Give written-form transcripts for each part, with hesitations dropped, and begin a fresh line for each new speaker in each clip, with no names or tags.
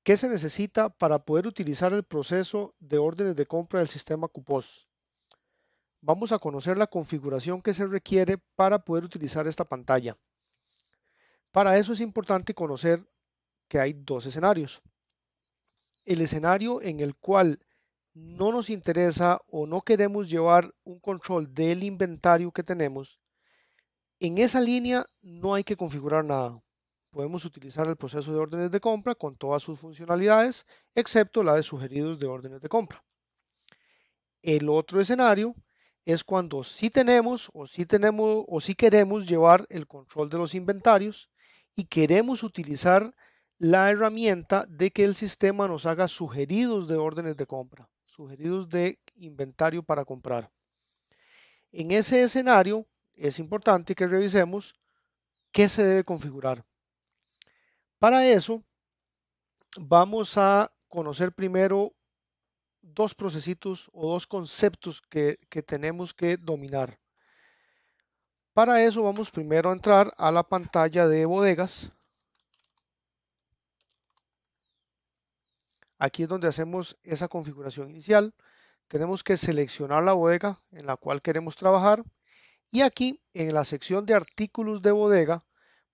¿Qué se necesita para poder utilizar el proceso de órdenes de compra del sistema QPOS? Vamos a conocer la configuración que se requiere para poder utilizar esta pantalla. Para eso es importante conocer que hay dos escenarios. El escenario en el cual no nos interesa o no queremos llevar un control del inventario que tenemos, en esa línea no hay que configurar nada. Podemos utilizar el proceso de órdenes de compra con todas sus funcionalidades, excepto la de sugeridos de órdenes de compra. El otro escenario es cuando sí queremos llevar el control de los inventarios y queremos utilizar la herramienta de que el sistema nos haga sugeridos de órdenes de compra, sugeridos de inventario para comprar. En ese escenario es importante que revisemos qué se debe configurar. Para eso vamos a conocer primero dos procesitos o dos conceptos que tenemos que dominar. Para eso vamos primero a entrar a la pantalla de bodegas. Aquí es donde hacemos esa configuración inicial. Tenemos que seleccionar la bodega en la cual queremos trabajar y aquí en la sección de artículos de bodega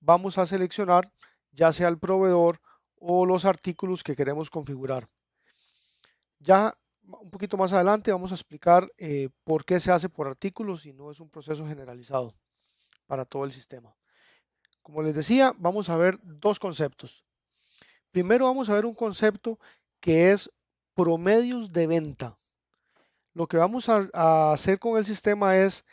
vamos a seleccionar ya sea el proveedor o los artículos que queremos configurar. Ya un poquito más adelante vamos a explicar por qué se hace por artículos y no es un proceso generalizado para todo el sistema. Como les decía, vamos a ver dos conceptos. Primero vamos a ver un concepto que es promedios de venta. Lo que vamos a hacer con el sistema es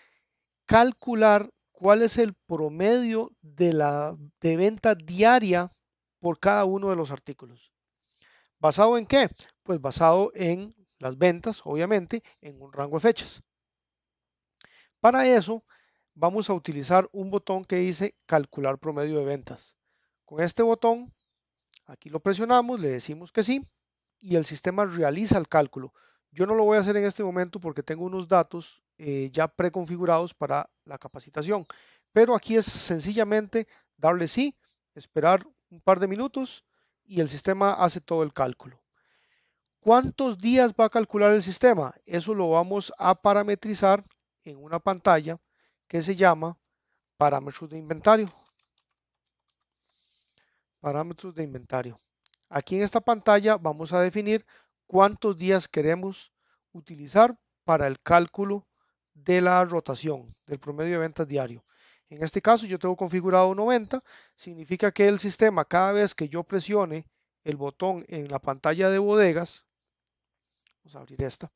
calcular cuál es el promedio de venta diaria por cada uno de los artículos. ¿Basado en qué? Pues basado en las ventas, obviamente, en un rango de fechas. Para eso vamos a utilizar un botón que dice calcular promedio de ventas. Con este botón, aquí lo presionamos, le decimos que sí y el sistema realiza el cálculo. Yo no lo voy a hacer en este momento porque tengo unos datos ya preconfigurados para la capacitación, pero aquí es sencillamente darle sí, esperar un par de minutos y el sistema hace todo el cálculo. ¿Cuántos días va a calcular el sistema? Eso lo vamos a parametrizar en una pantalla que se llama parámetros de inventario. Parámetros de inventario. Aquí en esta pantalla vamos a definir cuántos días queremos utilizar para el cálculo de la rotación, del promedio de ventas diario. En este caso yo tengo configurado 90, significa que el sistema cada vez que yo presione el botón en la pantalla de bodegas, vamos a abrir esta,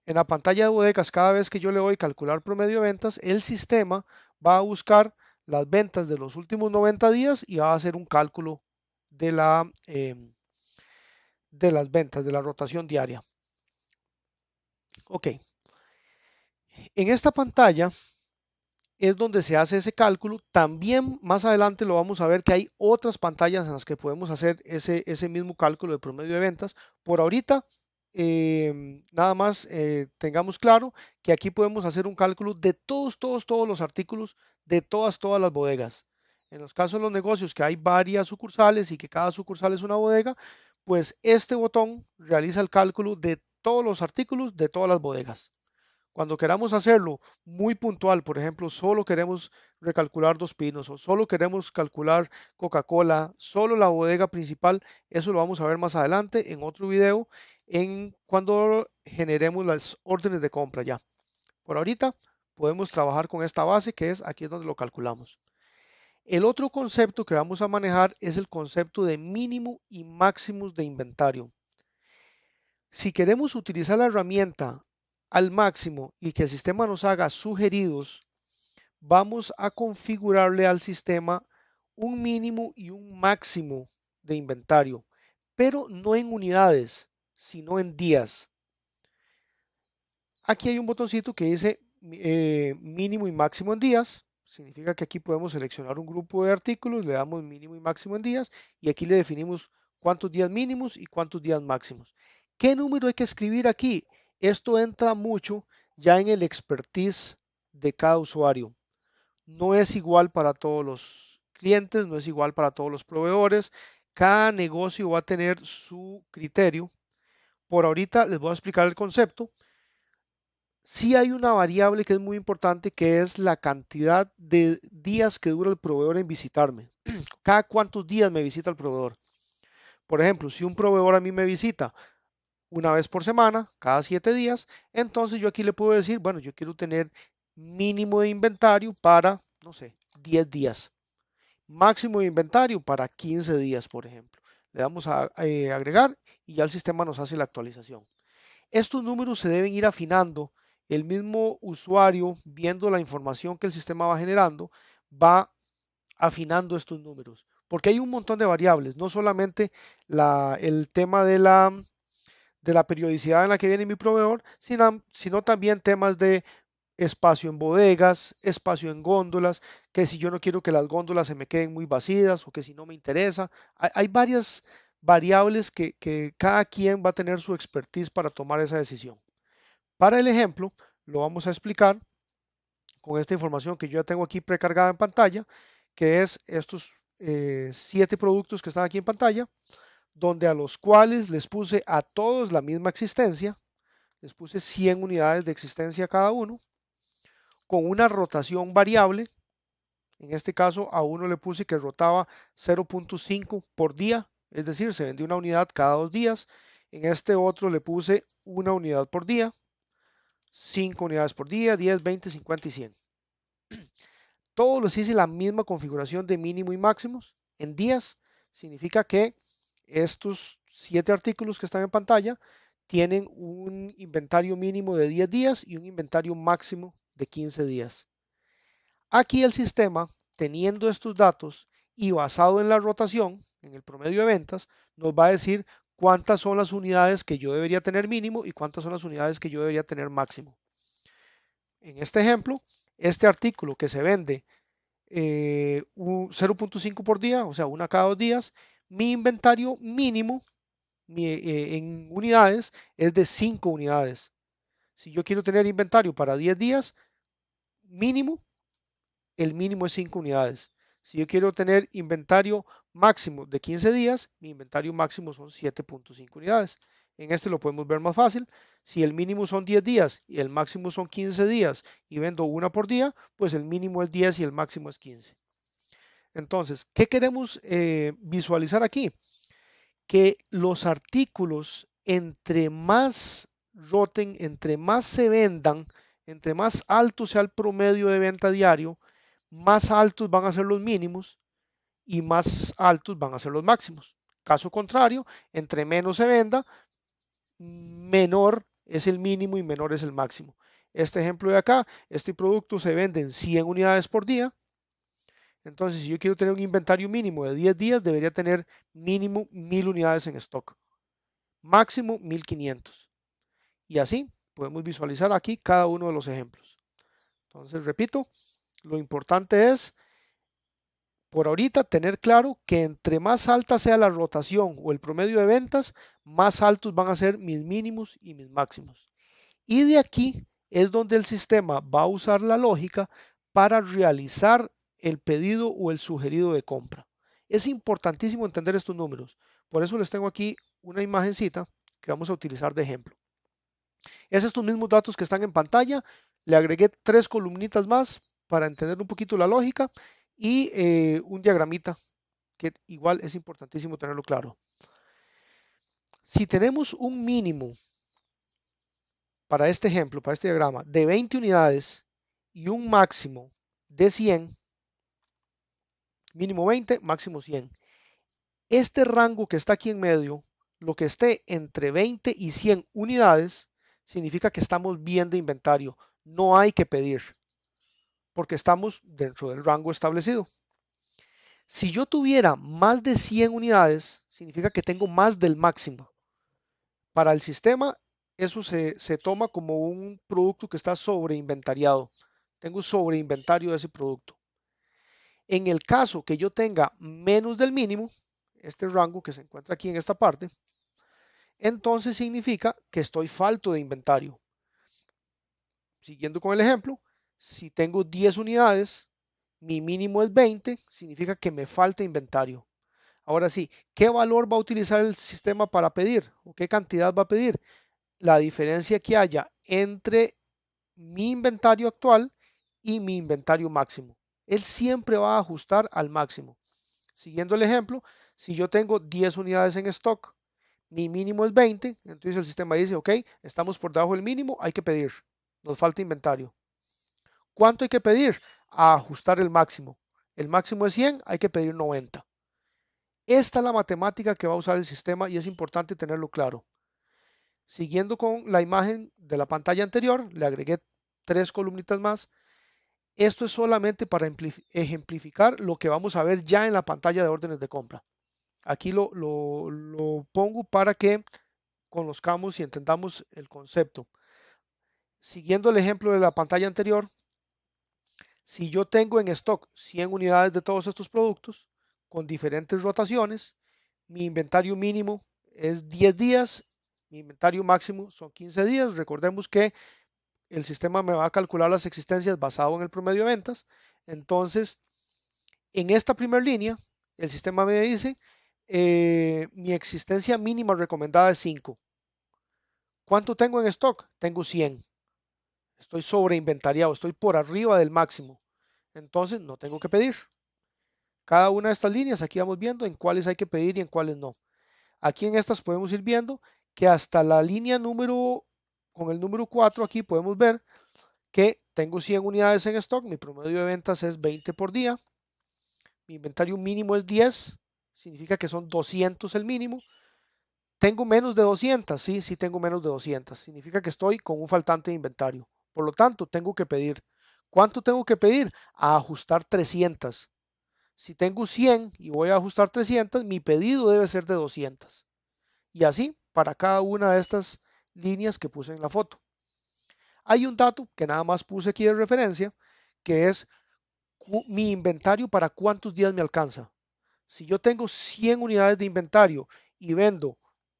en la pantalla de bodegas cada vez que yo le doy calcular promedio de ventas, el sistema va a buscar las ventas de los últimos 90 días y va a hacer un cálculo de de las ventas, de la rotación diaria. Ok, en esta pantalla es donde se hace ese cálculo. También más adelante lo vamos a ver que hay otras pantallas en las que podemos hacer ese mismo cálculo de promedio de ventas. Por ahorita, nada más tengamos claro que aquí podemos hacer un cálculo de todos los artículos de todas las bodegas. En los casos de los negocios que hay varias sucursales y que cada sucursal es una bodega, pues este botón realiza el cálculo de todos los artículos de todas las bodegas. Cuando queramos hacerlo muy puntual, por ejemplo, solo queremos recalcular Dos Pinos o solo queremos calcular Coca-Cola, solo la bodega principal, eso lo vamos a ver más adelante en otro video, en cuando generemos las órdenes de compra ya. Por ahorita podemos trabajar con esta base que es aquí es donde lo calculamos. El otro concepto que vamos a manejar es el concepto de mínimo y máximos de inventario. Si queremos utilizar la herramienta al máximo y que el sistema nos haga sugeridos, vamos a configurarle al sistema un mínimo y un máximo de inventario, pero no en unidades, sino en días. Aquí hay un botoncito que dice mínimo y máximo en días. Significa que aquí podemos seleccionar un grupo de artículos, le damos mínimo y máximo en días y aquí le definimos cuántos días mínimos y cuántos días máximos. ¿Qué número hay que escribir aquí? Esto entra mucho ya en el expertise de cada usuario. No es igual para todos los clientes, no es igual para todos los proveedores. Cada negocio va a tener su criterio. Por ahorita les voy a explicar el concepto. Sí hay una variable que es muy importante, que es la cantidad de días que dura el proveedor en visitarme. Cada cuántos días me visita el proveedor. Por ejemplo, si un proveedor a mí me visita una vez por semana, cada 7 días, entonces yo aquí le puedo decir, bueno, yo quiero tener mínimo de inventario para, no sé, 10 días. Máximo de inventario para 15 días, por ejemplo. Le damos a agregar y ya el sistema nos hace la actualización. Estos números se deben ir afinando. El mismo usuario, viendo la información que el sistema va generando, va afinando estos números. Porque hay un montón de variables, no solamente el tema de la periodicidad en la que viene mi proveedor, sino también temas de espacio en bodegas, espacio en góndolas, que si yo no quiero que las góndolas se me queden muy vacías o que si no me interesa. Hay varias variables que cada quien va a tener su expertise para tomar esa decisión. Para el ejemplo, lo vamos a explicar con esta información que yo ya tengo aquí precargada en pantalla, que es estos 7 productos que están aquí en pantalla, donde a los cuales les puse a todos la misma existencia, les puse 100 unidades de existencia cada uno, con una rotación variable. En este caso a uno le puse que rotaba 0.5 por día, es decir, se vendía una unidad cada 2 días. En este otro le puse una unidad por día, 5 unidades por día, 10, 20, 50 y 100. Todos los hice la misma configuración de mínimo y máximos en días. Significa que estos 7 artículos que están en pantalla tienen un inventario mínimo de 10 días y un inventario máximo de 15 días. Aquí el sistema, teniendo estos datos y basado en la rotación, en el promedio de ventas, nos va a decir cuántas son las unidades que yo debería tener mínimo y cuántas son las unidades que yo debería tener máximo. En este ejemplo, este artículo que se vende 0.5 por día, o sea, una cada 2 días, mi inventario mínimo en unidades es de 5 unidades. Si yo quiero tener inventario para 10 días, mínimo, el mínimo es 5 unidades. Si yo quiero tener inventario máximo de 15 días, mi inventario máximo son 7.5 unidades. En este lo podemos ver más fácil. Si el mínimo son 10 días y el máximo son 15 días y vendo una por día, pues el mínimo es 10 y el máximo es 15. Entonces, ¿qué queremos visualizar aquí? Que los artículos, entre más roten, entre más se vendan, entre más alto sea el promedio de venta diario, más altos van a ser los mínimos y más altos van a ser los máximos. Caso contrario, entre menos se venda, menor es el mínimo y menor es el máximo. Este ejemplo de acá, este producto se vende en 100 unidades por día. Entonces, si yo quiero tener un inventario mínimo de 10 días, debería tener mínimo 1000 unidades en stock, máximo 1500. Y así podemos visualizar aquí cada uno de los ejemplos. Entonces, repito, lo importante es por ahorita tener claro que entre más alta sea la rotación o el promedio de ventas, más altos van a ser mis mínimos y mis máximos. Y de aquí es donde el sistema va a usar la lógica para realizar el pedido o el sugerido de compra. Es importantísimo entender estos números. Por eso les tengo aquí una imagencita que vamos a utilizar de ejemplo. Es estos mismos datos que están en pantalla. Le agregué 3 columnitas más para entender un poquito la lógica y un diagramita que igual es importantísimo tenerlo claro. Si tenemos un mínimo para este ejemplo, para este diagrama, de 20 unidades y un máximo de 100, mínimo 20, máximo 100. Este rango que está aquí en medio, lo que esté entre 20 y 100 unidades, significa que estamos bien de inventario. No hay que pedir, porque estamos dentro del rango establecido. Si yo tuviera más de 100 unidades, significa que tengo más del máximo. Para el sistema, eso se toma como un producto que está sobreinventariado. Tengo sobreinventario de ese producto. En el caso que yo tenga menos del mínimo, este rango que se encuentra aquí en esta parte, entonces significa que estoy falto de inventario. Siguiendo con el ejemplo, si tengo 10 unidades, mi mínimo es 20, significa que me falta inventario. Ahora sí, ¿qué valor va a utilizar el sistema para pedir? ¿O qué cantidad va a pedir? La diferencia que haya entre mi inventario actual y mi inventario máximo. Él siempre va a ajustar al máximo. Siguiendo el ejemplo, si yo tengo 10 unidades en stock, mi mínimo es 20, entonces el sistema dice, ok, estamos por debajo del mínimo, hay que pedir, nos falta inventario. ¿Cuánto hay que pedir? A ajustar el máximo. El máximo es 100, hay que pedir 90. Esta es la matemática que va a usar el sistema y es importante tenerlo claro. Siguiendo con la imagen de la pantalla anterior, le agregué 3 columnitas más. Esto es solamente para ejemplificar lo que vamos a ver ya en la pantalla de órdenes de compra. Aquí lo pongo para que conozcamos y entendamos el concepto. Siguiendo el ejemplo de la pantalla anterior, si yo tengo en stock 100 unidades de todos estos productos con diferentes rotaciones, mi inventario mínimo es 10 días, mi inventario máximo son 15 días. Recordemos que el sistema me va a calcular las existencias basado en el promedio de ventas. Entonces, en esta primera línea, el sistema me dice, mi existencia mínima recomendada es 5. ¿Cuánto tengo en stock? Tengo 100. Estoy sobreinventariado, estoy por arriba del máximo. Entonces, no tengo que pedir. Cada una de estas líneas, aquí vamos viendo en cuáles hay que pedir y en cuáles no. Aquí en estas podemos ir viendo que hasta la línea número, con el número 4 aquí podemos ver que tengo 100 unidades en stock, mi promedio de ventas es 20 por día, mi inventario mínimo es 10, significa que son 200 el mínimo. Tengo menos de 200, sí, sí tengo menos de 200, significa que estoy con un faltante de inventario. Por lo tanto, tengo que pedir. ¿Cuánto tengo que pedir? A ajustar 300. Si tengo 100 y voy a ajustar 300, mi pedido debe ser de 200. Y así para cada una de estas líneas que puse en la foto. Hay un dato que nada más puse aquí de referencia, que es mi inventario para cuántos días me alcanza. Si yo tengo 100 unidades de inventario y vendo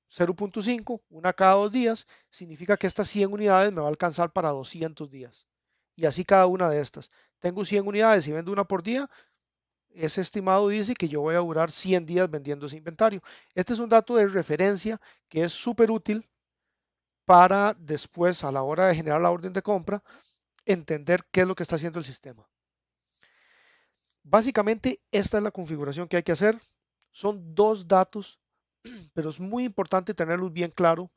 0.5, una cada 2 días, significa que estas 100 unidades me va a alcanzar para 200 días. Y así cada una de estas. Tengo 100 unidades y vendo una por día, ese estimado dice que yo voy a durar 100 días vendiendo ese inventario. Este es un dato de referencia que es súper útil para después, a la hora de generar la orden de compra, entender qué es lo que está haciendo el sistema. Básicamente, esta es la configuración que hay que hacer. Son 2 datos, pero es muy importante tenerlos bien claro,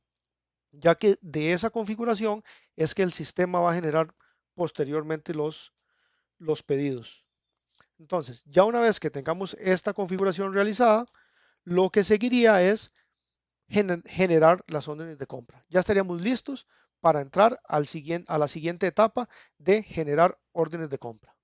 ya que de esa configuración es que el sistema va a generar posteriormente los pedidos. Entonces, ya una vez que tengamos esta configuración realizada, lo que seguiría es generar las órdenes de compra. Ya estaríamos listos para entrar a la siguiente etapa de generar órdenes de compra.